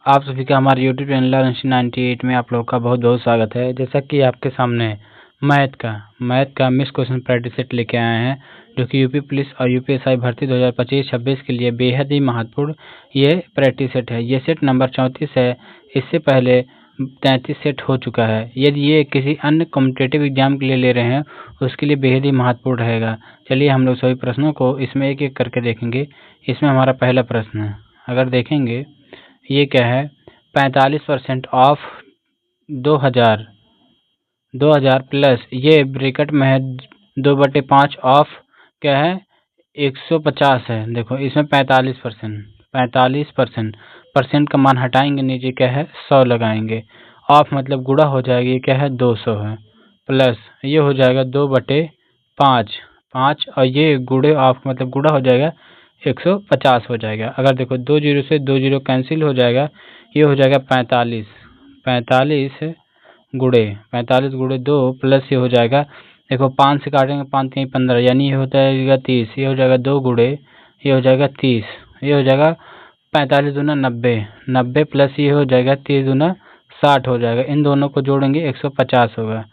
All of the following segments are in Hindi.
आप सभी का हमारे यूट्यूब चैनल लर्न 98 में आप लोगों का बहुत बहुत स्वागत है। जैसा कि आपके सामने मैथ का मिस क्वेश्चन प्रैक्टिस सेट लेके आए हैं, जो कि यूपी पुलिस और यूपीएसआई भर्ती 2025-26 के लिए बेहद ही महत्वपूर्ण ये प्रैक्टिस सेट है। ये सेट नंबर 34 है। इससे पहले 33 सेट हो चुका है। यदि ये किसी अन्य कॉम्पिटेटिव एग्जाम के लिए ले रहे हैं, उसके लिए बेहद ही महत्वपूर्ण रहेगा। चलिए हम लोग सभी प्रश्नों को इसमें एक एक करके देखेंगे। इसमें हमारा पहला प्रश्न है, अगर देखेंगे ये क्या है, 45% ऑफ 2000 प्लस ये ब्रैकेट में है 2/5 ऑफ क्या है 150 है। देखो इसमें 45% परसेंट का मान हटाएंगे, नीचे क्या है 100 लगाएंगे। ऑफ मतलब गुणा हो जाएगा, ये क्या है 200 है, प्लस ये हो जाएगा 2/5 और ये गुणे ऑफ मतलब गुणा हो जाएगा 150 हो जाएगा। अगर देखो 2 जीरो से 2 जीरो कैंसिल हो जाएगा, ये हो जाएगा 45 गुणे 2 प्लस ये हो जाएगा, देखो 5 से काटेंगे 5 कहीं 15, यानी ये होता है 30। ये हो जाएगा 2 गुणे ये हो जाएगा 30, ये हो जाएगा 45 दूना 90 प्लस ये हो जाएगा 30 दूना 60 हो जाएगा। इन दोनों को जोड़ेंगे 150 होगा।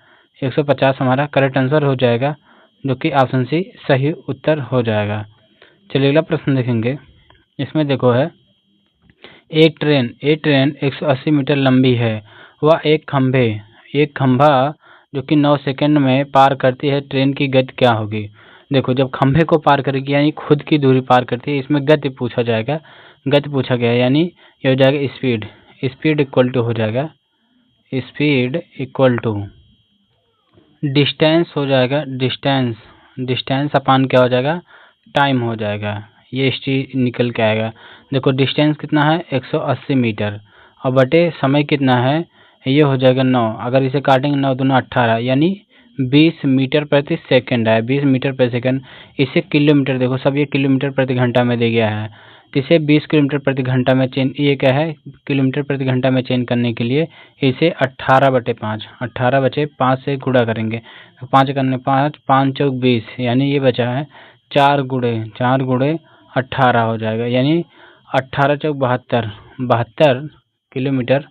150 हमारा करेक्ट आंसर हो जाएगा, जो कि ऑप्शन सी सही उत्तर हो जाएगा। चलिए अगला प्रश्न देखेंगे। इसमें देखो है, एक ट्रेन 180 मीटर लंबी है। वह एक खंभा जो कि 9 सेकंड में पार करती है, ट्रेन की गति क्या होगी। देखो जब खंभे को पार करेगी यानी खुद की दूरी पार करती है, इसमें गति पूछा जाएगा, गति पूछा गया है, यानी ये हो जाएगा स्पीड इक्वल टू हो जाएगा, स्पीड इक्वल टू डिस्टेंस हो जाएगा, डिस्टेंस अपान क्या हो जाएगा, टाइम हो जाएगा। ये चीज निकल के आएगा। देखो डिस्टेंस कितना है 180 मीटर और बटे समय कितना है, ये हो जाएगा 9। अगर इसे काटेंगे 9 दूना 18, यानी 20 मीटर प्रति सेकंड है, 20 मीटर प्रति सेकंड। इसे किलोमीटर, देखो सब ये किलोमीटर प्रति घंटा में दे गया है, तो इसे 20 किलोमीटर प्रति घंटा में चेंज, ये क्या है किलोमीटर प्रति घंटा में चेंज करने के लिए इसे 18/5 से गुणा करेंगे। 5 करने 5 चौक 20, यानी ये बचा है 4 गुणे 18 हो जाएगा, यानी 18 चौक 72 किलोमीटर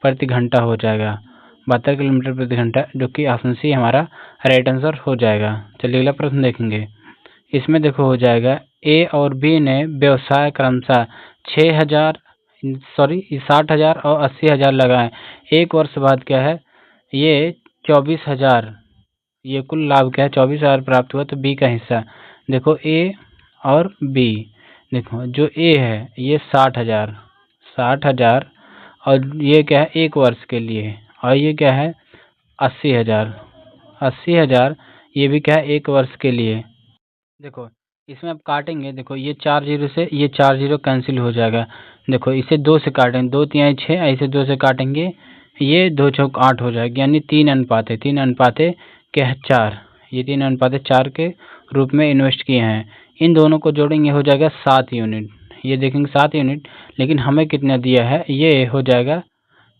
प्रति घंटा हो जाएगा, 72 किलोमीटर प्रति घंटा, जो कि ऑप्शन सी हमारा राइट आंसर हो जाएगा। चलिए अगला प्रश्न देखेंगे। इसमें देखो हो जाएगा, ए और बी ने व्यवसाय क्रमशः 60,000 और 80,000 लगाए। एक वर्ष बाद क्या है, ये 24,000, ये कुल लाभ क्या है 24,000 प्राप्त हुआ। तो बी का हिस्सा, देखो ए और बी, देखो जो ए है ये 60,000 और ये क्या है एक वर्ष के लिए, और ये क्या है 80,000 ये भी क्या है एक वर्ष के लिए। देखो इसमें अब काटेंगे, देखो ये 4 जीरो से ये 4 जीरो कैंसिल हो जाएगा। देखो इसे 2 से काटेंगे, 2 तिहाई 6, ऐसे 2 से काटेंगे, ये 2 चौक 8 हो जाएगा, यानी 3 अनुपात क्या है 4, ये 3 अनुपात 4 के रूप में इन्वेस्ट किए हैं। इन दोनों को जोड़ेंगे हो जाएगा 7 यूनिट, ये देखेंगे 7 यूनिट, लेकिन हमें कितना दिया है, ये हो जाएगा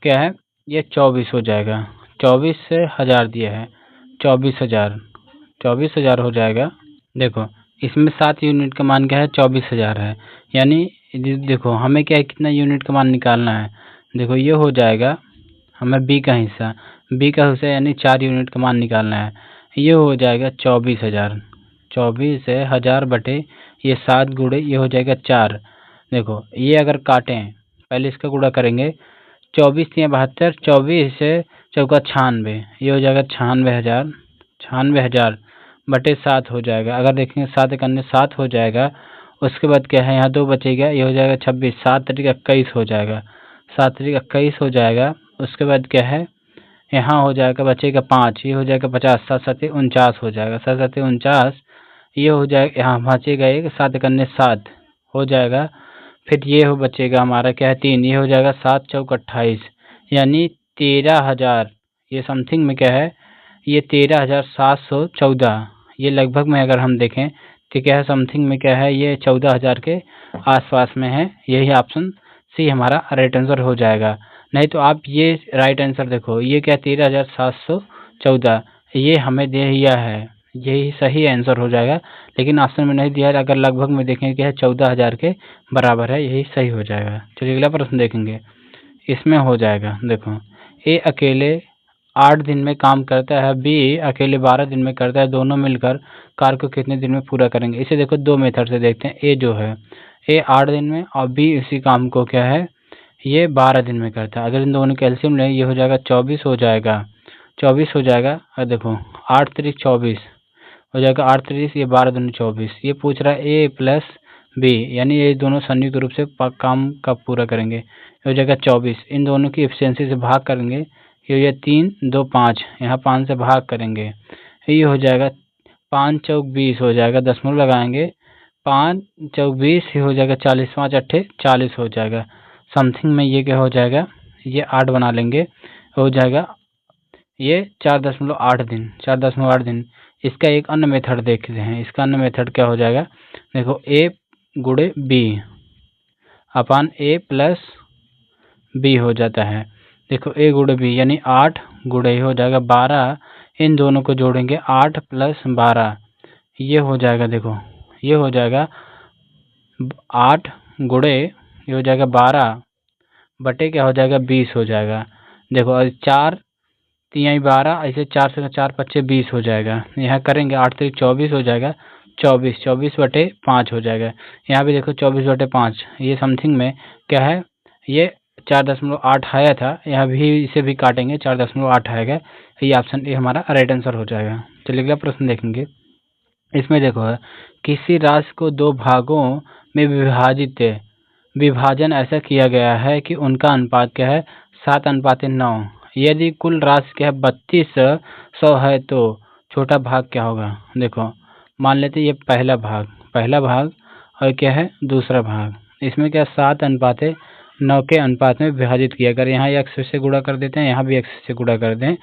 क्या है, ये 24 हो जाएगा, 24 से 1000 दिया है, 24,000 हो जाएगा। देखो इसमें 7 यूनिट का मान क्या है 24,000 है, यानी देखो हमें क्या है कितना यूनिट का मान निकालना है। देखो ये हो जाएगा हमें बी का हिस्सा यानी 4 यूनिट का मान निकालना है। ये हो जाएगा 24,000 बटे ये 7 गुणे ये हो जाएगा 4। देखो ये अगर काटें, पहले इसका गुणा करेंगे, 24 या 72, 24 से चौका 96, ये हो जाएगा 96,000 बटे 7 हो जाएगा। अगर देखेंगे 7 करने 7 हो जाएगा, उसके बाद क्या है यहाँ 2 बचेगा, ये हो जाएगा 26, 7 तरीक 21 हो जाएगा, 7 तरीक 21 हो जाएगा। उसके बाद क्या है यहाँ हो जाएगा बचेगा 5, ये हो जाएगा 50, 7 7 49 हो जाएगा, 7 7 49, ये हो जाएगा यहाँ बचेगा एक, 7 करने 7 हो जाएगा, फिर ये हो बचेगा हमारा क्या है 3, ये हो जाएगा 7 चौक 28, यानी 13,000, ये समथिंग में क्या है ये 13,714, ये लगभग में अगर हम देखें तो क्या है समथिंग में क्या है ये 14,000 के आसपास में है। यही ऑप्शन सी हमारा राइट आंसर हो जाएगा। नहीं तो आप ये राइट आंसर देखो, ये क्या 13,714 ये हमें दिया है, यही सही आंसर हो जाएगा, लेकिन ऑप्शन में नहीं दिया है। अगर लगभग में देखें क्या है 14,000 के बराबर है, यही सही हो जाएगा। चलिए अगला प्रश्न देखेंगे। इसमें हो जाएगा। देखो ए अकेले 8 दिन में काम करता है, बी अकेले 12 दिन में करता है, दोनों मिलकर कार्य को कितने दिन में पूरा करेंगे। इसे देखो दो मेथड से देखते हैं। ए जो है ए 8 दिन में और बी इसी काम को क्या है ये 12 दिन में करता है। अगर इन दोनों कैल्शियम लें ये हो जाएगा 24 हो जाएगा, 24 हो जाएगा। और देखो 8 3 24 हो जाएगा, 8 3 ये 12 दूनी 24। ये पूछ रहा है ए प्लस बी, यानी ये दोनों संयुक्त रूप से काम कब पूरा करेंगे। हो जाएगा 24, इन दोनों की एफिशिएंसी से भाग करेंगे, ये 3 2 5, यहाँ 5 से भाग करेंगे, ये हो जाएगा 5 चौक 20 हो जाएगा, दशमलव लगाएंगे, 5 चौक 20 ये हो जाएगा 40, 5 अट्ठे 40 हो जाएगा। समथिंग में ये क्या हो जाएगा, ये 8 बना लेंगे, हो जाएगा ये 4.8 दिन, 4.8 दिन। इसका एक अन्य मेथड देखते हैं। इसका अन्य मेथड क्या हो जाएगा, देखो ए गुणे बी अपान ए प्लस बी हो जाता है। देखो ए गुणे बी यानी 8 गुणे हो जाएगा 12, इन दोनों को जोड़ेंगे 8 प्लस 12 ये हो जाएगा। देखो ये हो जाएगा 8 गुणे ये हो जाएगा 12 बटे क्या हो जाएगा 20 हो जाएगा। देखो और 4 3 12, ऐसे 4 से 4 पच्चे 20 हो जाएगा। यहाँ करेंगे 8 3 24 हो जाएगा, 24 24 बटे 5 हो जाएगा। यहाँ भी देखो 24 बटे 5, ये समथिंग में क्या है, ये 4.8 आया था, यहाँ भी इसे भी काटेंगे 4.8 आएगा। ये ऑप्शन ए हमारा राइट आंसर हो जाएगा। चलिए अगला प्रश्न देखेंगे। इसमें देखो है किसी राशि को दो भागों में विभाजन ऐसा किया गया है कि उनका अनुपात क्या है 7:9। यदि कुल राशि क्या है 3200 है तो छोटा भाग क्या होगा। देखो मान लेते ये पहला भाग और क्या है दूसरा भाग, इसमें क्या 7:9 के अनुपात में विभाजित किया। अगर यहाँ x से गुणा कर देते हैं, यहाँ भी x से गुणा कर दें,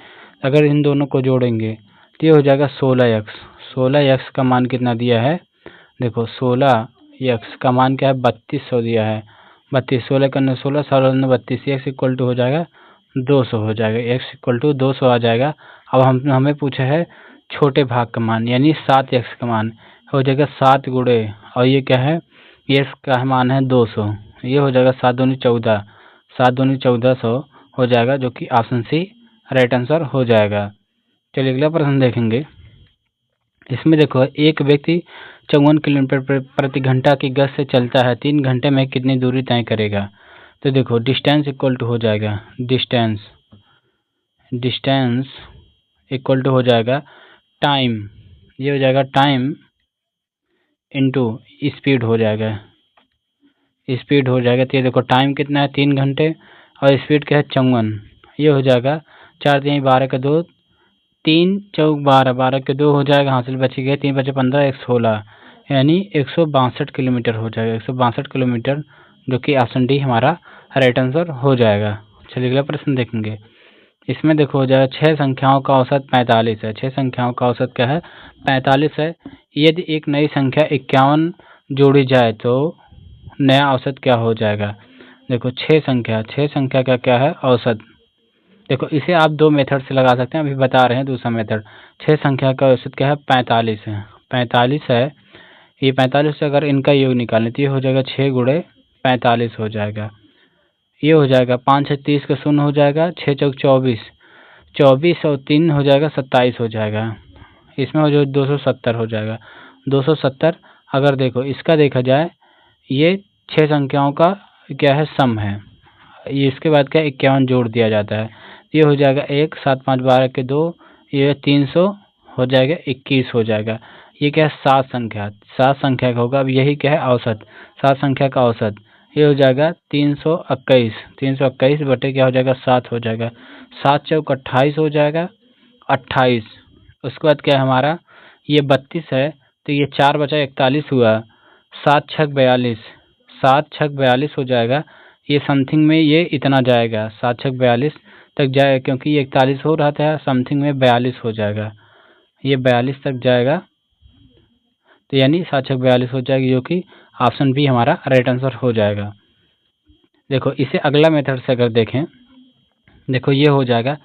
अगर इन दोनों को जोड़ेंगे तो ये हो जाएगा 16x। 16x का मान कितना दिया है, देखो 16x का मान क्या है 3200 दिया है। 32 16 करने 16 16 32, x इक्वल टू हो जाएगा 200 हो जाएगा, x इक्वल टू 200 आ जाएगा। अब हमें पूछा है छोटे भाग का मान यानी 7x का मान हो जाएगा 7 गुणे और ये क्या है ये का मान है 200, ये हो जाएगा 7 दूनी 14, 7 दूनी 1400 हो जाएगा, जो कि ऑप्शन सी राइट आंसर हो जाएगा। चलिए अगला प्रश्न देखेंगे। इसमें देखो एक व्यक्ति 54 किलोमीटर प्रति घंटा की गति से चलता है, 3 घंटे में कितनी दूरी तय करेगा। तो देखो डिस्टेंस इक्वल टू हो जाएगा, डिस्टेंस इक्वल टू हो जाएगा टाइम, ये हो जाएगा टाइम इनटू स्पीड हो जाएगा, स्पीड हो जाएगा। तो ये देखो टाइम कितना है 3 घंटे और स्पीड क्या है 54, ये हो जाएगा 4 3 12 का 2, 3 चौक 12, 12 के 2 हो जाएगा, हासिल बची गए 3 बचे 15 1 16, यानी 162 किलोमीटर हो जाएगा, 162 किलोमीटर, जो कि ऑप्शन डी हमारा राइट आंसर हो जाएगा। चलिए अगला प्रश्न देखेंगे। इसमें देखो हो जाएगा 6 संख्याओं का औसत 45 है, 6 संख्याओं का औसत क्या है 45 है। यदि एक नई संख्या 51 जोड़ी जाए तो नया औसत क्या हो जाएगा। देखो 6 संख्या का क्या है औसत। देखो इसे आप दो मेथड से लगा सकते हैं, अभी बता रहे हैं दूसरा मेथड। 6 संख्या का औसत क्या है 45 है, 45 है। ये 45 से अगर इनका योग निकालें तो ये हो जाएगा 6 गुणे 45 हो जाएगा, ये हो जाएगा 5 6 30 का 0 हो जाएगा, 6 चौक 24, 24 और 3 हो जाएगा 27 हो जाएगा। इसमें हो जाएगा 270 हो जाएगा, 270। अगर देखो इसका देखा जाए ये 6 संख्याओं का क्या है सम है, ये इसके बाद क्या 51 जोड़ दिया जाता है, ये हो जाएगा 1 7 5 12 के 2, ये 300 हो जाएगा 21 हो जाएगा। ये क्या है 7 संख्या का होगा। अब यही क्या है औसत, 7 संख्या का औसत, ये हो जाएगा 321 बटे क्या हो जाएगा 7 हो जाएगा, 7 चौक 28 हो जाएगा 28। उसके बाद क्या है हमारा ये 32 है तो ये 4 बचा 41 हुआ, 7 छक 42, 7 छक 42 हो जाएगा। ये समथिंग में ये इतना जाएगा 7 छक 42 तक जाएगा, क्योंकि ये 41 हो रहा था, समथिंग में 42 हो जाएगा, ये 42 तक जाएगा। तो यानी 7 छक 42 हो जाएगी, जो कि ऑप्शन बी हमारा राइट आंसर हो जाएगा। देखो इसे अगला मेथड से अगर देखें, देखो ये हो जाएगा।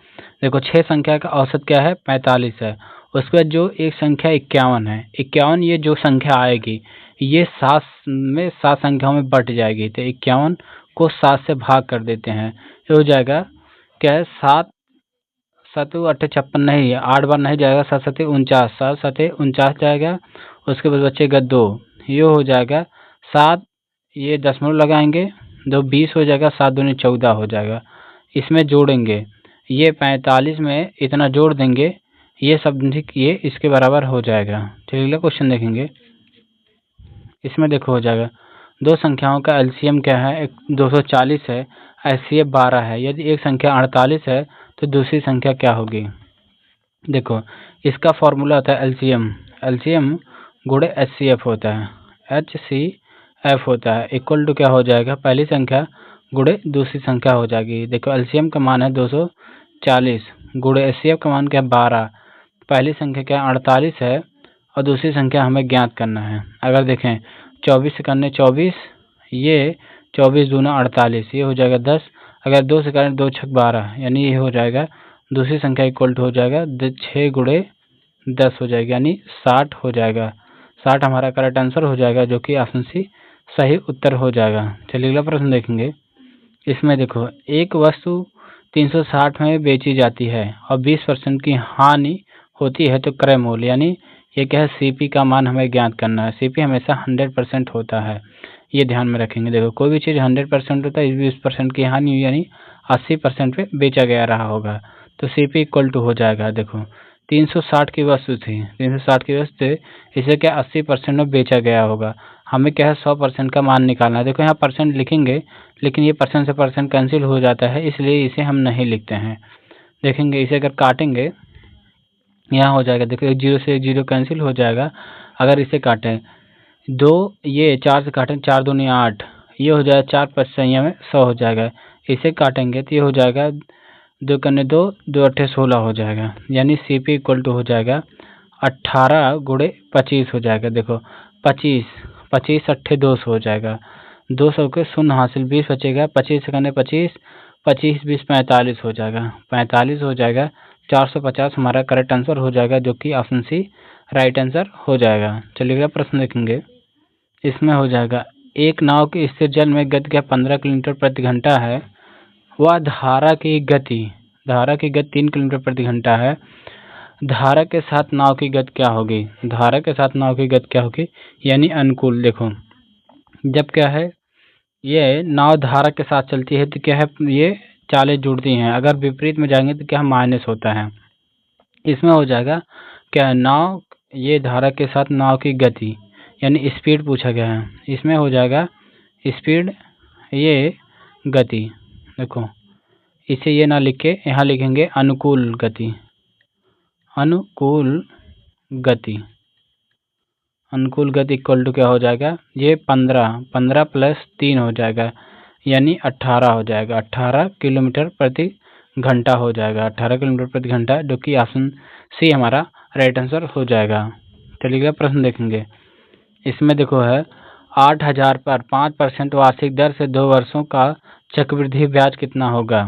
देखो 6 संख्या का औसत क्या है 45 है, उसके बाद जो एक संख्या 51 है, 51 ये जो संख्या आएगी ये 7 संख्याओं में बट जाएगी, तो 51 को 7 से भाग कर देते हैं, ये हो जाएगा क्या है, 7 7 8 56 नहीं, 8 बार नहीं जाएगा, 7 7 49, 7 7 49 जाएगा। उसके बाद बचेगा 2, ये हो जाएगा 7, ये दशमलव लगाएंगे, 2 20 हो जाएगा, 7 दूनी 14 हो जाएगा। इसमें जोड़ेंगे, ये 45 में इतना जोड़ देंगे, ये सब ये इसके बराबर हो जाएगा। ठीक, अगला क्वेश्चन देखेंगे। इसमें देखो हो जाएगा, दो संख्याओं का एलसीएम क्या है, 240 है, एचसीएफ 12 है। यदि एक संख्या 48 है तो दूसरी संख्या क्या होगी। देखो इसका फॉर्मूला होता है एलसीएम, एलसीएम गुणे एचसीएफ होता है, एचसीएफ होता है, इक्वल टू क्या हो जाएगा, पहली संख्या गुणे दूसरी संख्या हो जाएगी। देखो एलसीएम का मान है 240, गुणे एचसीएफ का मान क्या है 12, पहली संख्या क्या 48 है और दूसरी संख्या हमें ज्ञात करना है। अगर देखें 24 से करने 24, ये 24 दूना 48, ये हो जाएगा 10। अगर 2 से करें 2 छक 12, यानी ये हो जाएगा दूसरी संख्या इक्वल टू हो जाएगा 6 गुणे 10 हो जाएगा, यानी 60 हो जाएगा। 60 हमारा करेक्ट आंसर हो जाएगा, जो कि ऑप्शन सी सही उत्तर हो जाएगा। चलिए अगला प्रश्न देखेंगे। इसमें देखो एक वस्तु 360 में बेची जाती है और 20% की हानि होती है तो क्रय मूल्य, यानी ये क्या है, सीपी का मान हमें ज्ञात करना है। सीपी हमेशा 100% होता है, ये ध्यान में रखेंगे। देखो कोई भी चीज़ 100% होता है, 20% की हानि हुई यानी 80% पे बेचा गया रहा होगा, तो सीपी इक्वल टू हो जाएगा। देखो 360 की वस्तु थी, 360 की वस्तु इसे क्या 80% में बेचा गया होगा, हमें क्या है 100% का मान निकालना है। देखो यहाँ परसेंट लिखेंगे, लेकिन ये परसेंट से परसेंट कैंसिल हो जाता है, इसलिए इसे हम नहीं लिखते हैं। देखेंगे इसे अगर काटेंगे, यहाँ हो जाएगा, देखो 0 से 0 कैंसिल हो जाएगा। अगर इसे काटें 2, ये 4 से काटें 4 दूनी 8, ये हो जाएगा 4 5 संख्या में 100 हो जाएगा। इसे काटेंगे तो ये हो जाएगा 2 करने 2, 2 8 16 हो जाएगा, यानी सीपी इक्वल टू हो जाएगा 18 गुणे 25 हो जाएगा। देखो 25 25 8 200 हो जाएगा, 200 के शून्य हासिल 20 बचेगा, 25 से करने 25, 25 20 45 हो जाएगा, 45 हो जाएगा। 450 हमारा करेक्ट आंसर हो जाएगा, जो कि ऑप्शन सी राइट आंसर हो जाएगा। चलिए अगला प्रश्न देखेंगे। इसमें हो जाएगा एक नाव की स्थिर जल में गति क्या 15 किलोमीटर प्रति घंटा है, वह धारा की गति 3 किलोमीटर प्रति घंटा है। धारा के साथ नाव की गति क्या होगी, धारा के साथ नाव की गति क्या होगी, यानी अनुकूल। देखो जब क्या है, ये नाव धारा के साथ चलती है तो क्या है, ये चालें जुड़ती हैं, अगर विपरीत में जाएंगे तो क्या माइनस होता है। इसमें हो जाएगा क्या, नाव ये धारा के साथ नाव की गति यानी स्पीड पूछा गया है, इसमें हो जाएगा स्पीड ये गति। देखो इसे ये ना लिख के यहाँ लिखेंगे अनुकूल गति, अनुकूल गति, अनुकूल गति इक्वल टू क्या हो जाएगा, ये 15 प्लस 3 हो जाएगा, यानी 18 हो जाएगा, 18 किलोमीटर प्रति घंटा हो जाएगा, 18 किलोमीटर प्रति घंटा, जो कि ऑप्शन सी हमारा राइट आंसर हो जाएगा। चलिए प्रश्न देखेंगे। इसमें देखो है 8000 पर 5% वार्षिक दर से 2 वर्षों का चक्रवृद्धि ब्याज कितना होगा।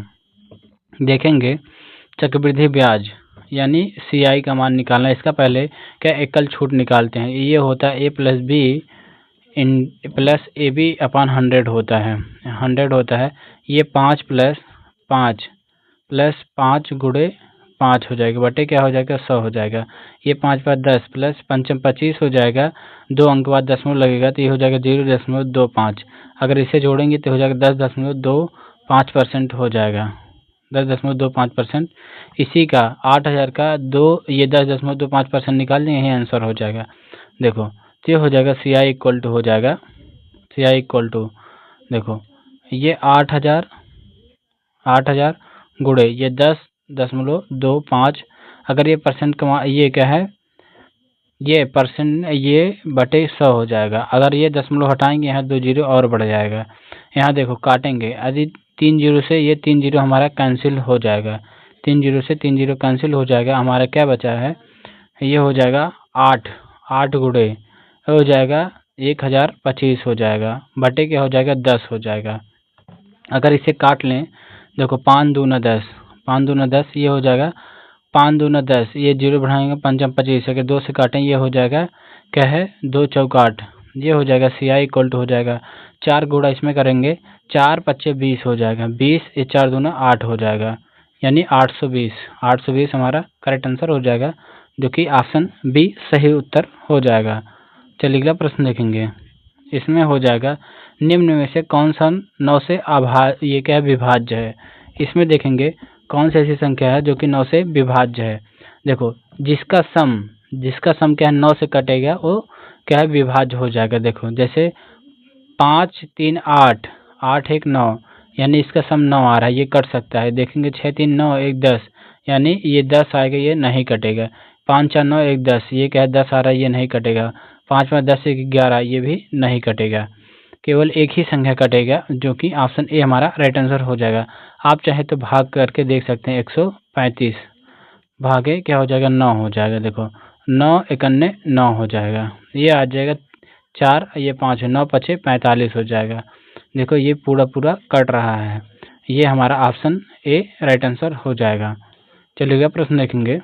देखेंगे चक्रवृद्धि ब्याज यानी सीआई का मान निकालना। इसका पहले क्या एकल छूट निकालते हैं, ये होता है ए प्लस बी इन प्लस ए बी अपॉन 100 होता है, 100 होता है। ये 5 प्लस 5 गुणे 5 हो जाएगा, बटे क्या हो जाएगा 100 हो जाएगा। ये 5 पर 10 प्लस 5 25 हो जाएगा, 2 अंक बाद दशमलव लगेगा तो ये हो जाएगा 0.25। अगर इसे जोड़ेंगे तो हो जाएगा 10.25% हो जाएगा, 10.25%। इसी का 8000 का 2 ये 10.25% निकाल दें, यही आंसर हो जाएगा। देखो ये हो जाएगा सी आई इक्वल टू हो जाएगा, सी आई इक्वल टू देखो ये 8000 गुणे ये 10.25, अगर ये परसेंट का ये क्या है, ये परसेंट ये बटे 100 हो जाएगा। अगर ये दशमलव हटाएंगे यहाँ 2 जीरो और बढ़ जाएगा। यहाँ देखो काटेंगे, यदि 3 जीरो से ये 3 जीरो हमारा कैंसिल हो जाएगा, 3 जीरो से 3 जीरो कैंसिल हो जाएगा, हमारा क्या बचा है, ये हो जाएगा 8 गुणे हो जाएगा 1025 हो जाएगा, बटे क्या हो जाएगा 10 हो जाएगा। अगर इसे काट लें, देखो 5 दूना 10, 5 दूना 10, ये हो जाएगा 5 दूना 10, ये जीरो बढ़ाएंगे 5 25, अगर 2 से काटें ये हो जाएगा क्या है 2 चौक 8, ये हो जाएगा सी आई इक्वल टू हो जाएगा 4 गुणा इसमें करेंगे 4 पच्चे 20 हो जाएगा, 20 ये 4 दूना 8 हो जाएगा, यानी 820। 820 हमारा करेक्ट आंसर हो जाएगा, जो कि ऑप्शन बी सही उत्तर हो जाएगा। चलिए अगला प्रश्न देखेंगे। इसमें हो जाएगा निम्न में से कौन सा 9 से ये क्या है विभाज्य है। इसमें देखेंगे कौन सी ऐसी संख्या है जो कि 9 से विभाज्य है। देखो जिसका सम क्या है 9 से कटेगा वो क्या है विभाज्य हो जाएगा। देखो जैसे 5 3 8 8 1 9, यानी इसका सम 9 आ रहा है, ये कट सकता है। देखेंगे 6 3 9 1 10, यानी ये 10 आएगा, ये नहीं कटेगा। 5 4 9 1 10, ये क्या है 10 आ रहा है, ये नहीं कटेगा। 5 5 10 1 11, ये भी नहीं कटेगा। केवल एक ही संख्या कटेगा, जो कि ऑप्शन ए हमारा राइट आंसर हो जाएगा। आप चाहे तो भाग करके देख सकते हैं। 135 भागे क्या हो जाएगा 9 हो जाएगा। देखो 9 इकन्ने 9 हो जाएगा, ये आ जाएगा 4, ये 5 है, 9 पचे 45 हो जाएगा। देखो ये पूरा कट रहा है, ये हमारा ऑप्शन ए राइट आंसर हो जाएगा। चलिएगा प्रश्न देखेंगे।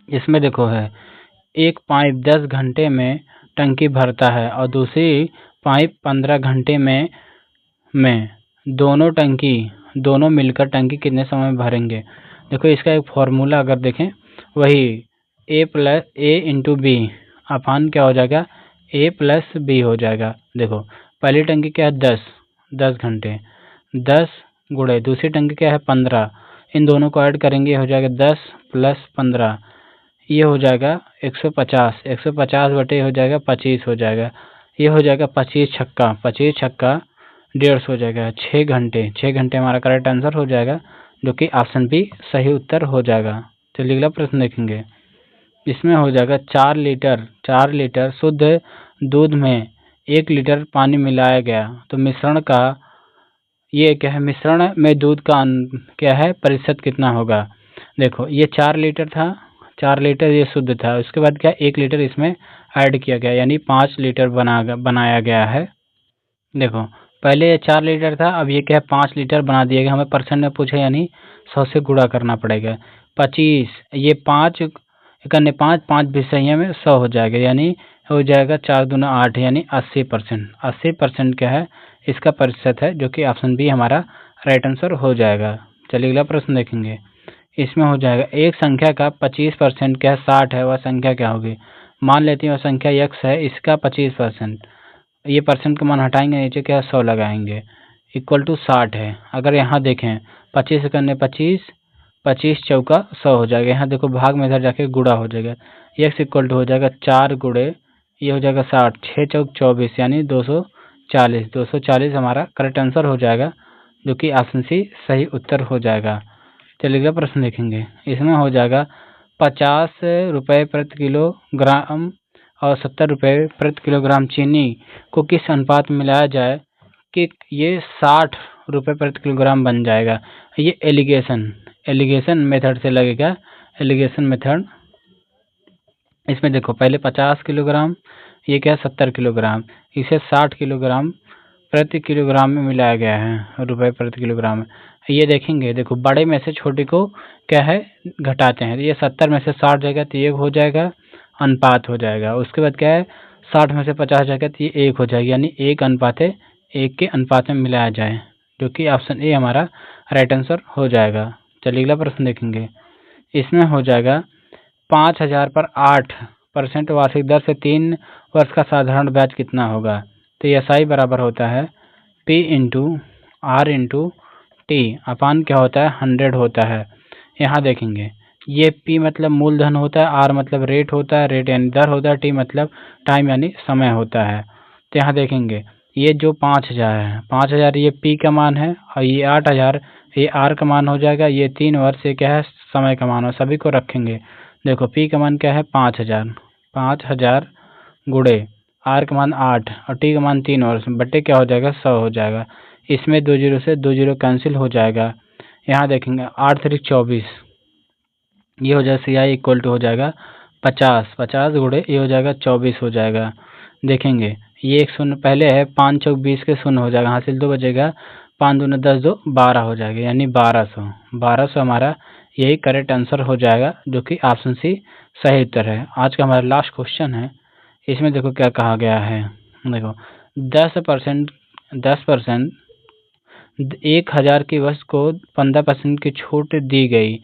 इसमें देखो है एक पाइप 10 घंटे में टंकी भरता है और दूसरी पाइप 15 घंटे में दोनों मिलकर टंकी कितने समय में भरेंगे। देखो इसका एक फॉर्मूला अगर देखें, वही ए इंटू बी अपान क्या हो जाएगा ए प्लस बी हो जाएगा। देखो पहली टंकी क्या है 10 घंटे, 10 गुणे दूसरी टंकी क्या है 15, इन दोनों को ऐड करेंगे हो जाएगा 10 + 15, ये हो जाएगा 150। 150 बटे हो जाएगा 25 हो जाएगा, ये हो जाएगा 25 छक्का 150 हो जाएगा। 6 घंटे हमारा करेक्ट आंसर हो जाएगा, जो कि ऑप्शन बी सही उत्तर हो जाएगा। चलिए अगला प्रश्न देखेंगे। इसमें हो जाएगा 4 लीटर शुद्ध दूध में 1 लीटर पानी मिलाया गया, तो मिश्रण का ये क्या है, मिश्रण में दूध का क्या है प्रतिशत कितना होगा। देखो ये 4 लीटर था, 4 लीटर ये शुद्ध था, उसके बाद क्या 1 लीटर इसमें ऐड किया गया, यानी 5 लीटर बनाया गया है। देखो पहले ये 4 लीटर था, अब ये क्या है 5 लीटर बना दिया गया। हमें परसेंट में पूछा, यानी 100 से गुणा करना पड़ेगा। 25 ये 5 इकन्ने 5 5 विषय में 100 हो जाएगा, यानी हो जाएगा 4 दूना 8, यानी 80%। 80% क्या है इसका प्रतिशत है, जो कि ऑप्शन बी हमारा राइट आंसर हो जाएगा। चलिए अगला प्रश्न देखेंगे। इसमें हो जाएगा एक संख्या का 25% क्या 60 है, वह संख्या क्या होगी। मान लेते हैं वह संख्या x है, इसका 25%, ये परसेंट का मान हटाएंगे, नीचे क्या 100 लगाएंगे, इक्वल टू 60 है। अगर यहाँ देखें 25 करने 25 25 चौका 100 हो जाएगा। यहाँ देखो भाग में इधर जाके गुणा हो जाएगा, x इक्वल टू हो जाएगा 4 गुणे ये हो जाएगा 60, 6 चौक 24, यानी 240। 240 हमारा करेक्ट आंसर हो जाएगा, जो कि ऑप्शन सी सही उत्तर हो जाएगा। चलिए अगला प्रश्न देखेंगे। इसमें हो जाएगा 50 रुपये प्रति किलोग्राम और 70 रुपये प्रति किलोग्राम चीनी को किस अनुपात में मिलाया जाए कि ये 60 रुपये प्रति किलोग्राम बन जाएगा। ये एलिगेशन मेथड से लगेगा। एलिगेशन मेथड, इसमें देखो पहले 50 किलोग्राम, ये क्या 70 किलोग्राम, इसे 60 किलोग्राम प्रति किलोग्राम में मिलाया गया है, रुपये प्रति किलोग्राम। ये देखेंगे, देखो बड़े में से छोटे को क्या है घटाते हैं, ये 70 में से 60 जाएगा तो ये हो जाएगा अनुपात हो जाएगा। उसके बाद क्या है 60 में से 50 जाएगा तो ये 1 हो जाएगा, यानी 1:1 के अनुपात में मिलाया जाए, जो कि ऑप्शन ए हमारा राइट आंसर हो जाएगा। चलिए अगला प्रश्न देखेंगे। इसमें हो जाएगा 5000 पर 8% वार्षिक दर से 3 वर्ष का साधारण ब्याज कितना होगा। तो एस आई बराबर होता है P into R into T upon क्या होता है 100 होता है। यहाँ देखेंगे ये P मतलब मूलधन होता है, R मतलब रेट होता है, रेट यानी दर होता है, T मतलब टाइम यानी समय होता है। तो यहाँ देखेंगे ये जो 5000 है, 5000 ये P का मान है, और ये 8000 ये R का मान हो जाएगा। ये 3 वर्ष ये क्या है समय का मान हो, सभी को रखेंगे। देखो P का मान क्या है 5000 गुणे R का मान 8 और T का मान 3 वर्ष बटे क्या हो जाएगा 100 हो जाएगा। इसमें 2 जीरो से 2 जीरो कैंसिल हो जाएगा। यहाँ देखेंगे 8 3 24, ये हो जाएगा CI इक्वल टू हो जाएगा 50 गुणे ये हो जाएगा 24 हो जाएगा। देखेंगे ये एक शून्य पहले है, 5 चौक 20 के शून्य हो जाएगा, हासिल 2 बचेगा, 5 दूना 10 2 12 हो जाएगा, यानी 1200 हमारा यही करेक्ट आंसर हो जाएगा, जो कि ऑप्शन सी सही उत्तर है। आज का हमारा लास्ट क्वेश्चन है। इसमें देखो क्या कहा गया है, देखो 10% 1000 की वस्तु को 15% की छूट दी गई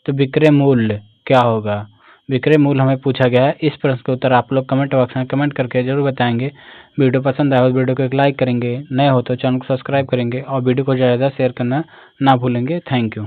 तो विक्रय मूल्य क्या होगा। विक्रय मूल्य हमें पूछा गया है। इस प्रश्न का उत्तर आप लोग कमेंट बॉक्स में कमेंट करके जरूर बताएंगे। वीडियो पसंद आया तो वीडियो को एक लाइक करेंगे, नए हो तो चैनल को सब्सक्राइब करेंगे और वीडियो को ज़्यादा शेयर करना ना भूलेंगे। Thank you.